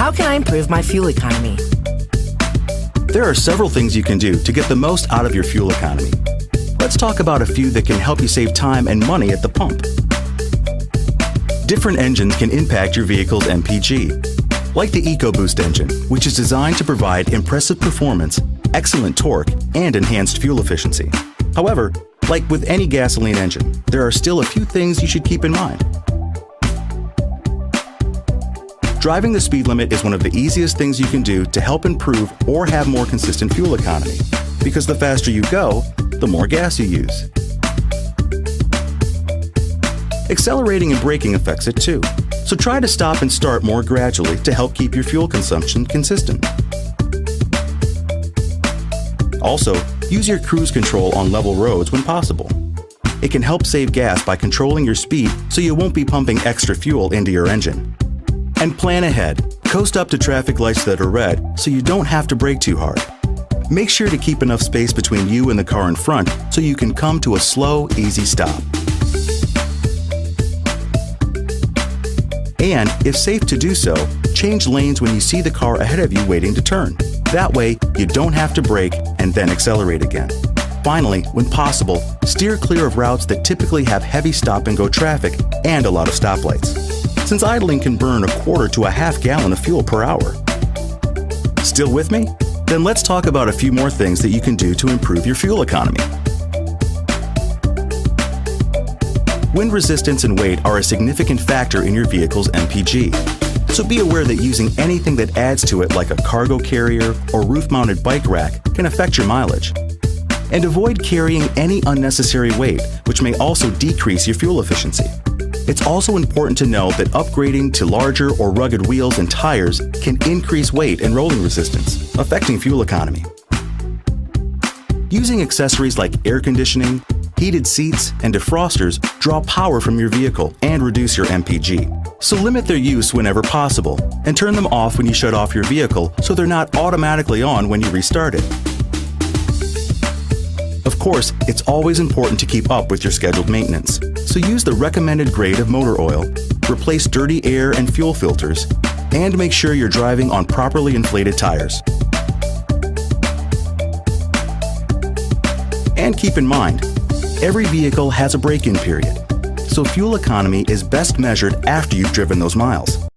How can I improve my fuel economy? There are several things you can do to get the most out of your fuel economy. Let's talk about a few that can help you save time and money at the pump. Different engines can impact your vehicle's MPG, like the EcoBoost engine, which is designed to provide impressive performance, excellent torque, and enhanced fuel efficiency. However, like with any gasoline engine, there are still a few things you should keep in mind. Driving the speed limit is one of the easiest things you can do to help improve or have more consistent fuel economy, because the faster you go, the more gas you use. Accelerating and braking affects it too, so try to stop and start more gradually to help keep your fuel consumption consistent. Also, use your cruise control on level roads when possible. It can help save gas by controlling your speed so you won't be pumping extra fuel into your engine. And plan ahead. Coast up to traffic lights that are red so you don't have to brake too hard. Make sure to keep enough space between you and the car in front so you can come to a slow, easy stop. And, if safe to do so, change lanes when you see the car ahead of you waiting to turn. That way, you don't have to brake and then accelerate again. Finally, when possible, steer clear of routes that typically have heavy stop-and-go traffic and a lot of stoplights, since idling can burn a quarter to a half gallon of fuel per hour. Still with me? Then let's talk about a few more things that you can do to improve your fuel economy. Wind resistance and weight are a significant factor in your vehicle's MPG, so be aware that using anything that adds to it, like a cargo carrier or roof-mounted bike rack, can affect your mileage. And avoid carrying any unnecessary weight, which may also decrease your fuel efficiency. It's also important to know that upgrading to larger or rugged wheels and tires can increase weight and rolling resistance, affecting fuel economy. Using accessories like air conditioning, heated seats, and defrosters draw power from your vehicle and reduce your MPG. So limit their use whenever possible, and turn them off when you shut off your vehicle so they're not automatically on when you restart it. Of course, it's always important to keep up with your scheduled maintenance, so use the recommended grade of motor oil, replace dirty air and fuel filters, and make sure you're driving on properly inflated tires. And keep in mind, every vehicle has a break-in period, so fuel economy is best measured after you've driven those miles.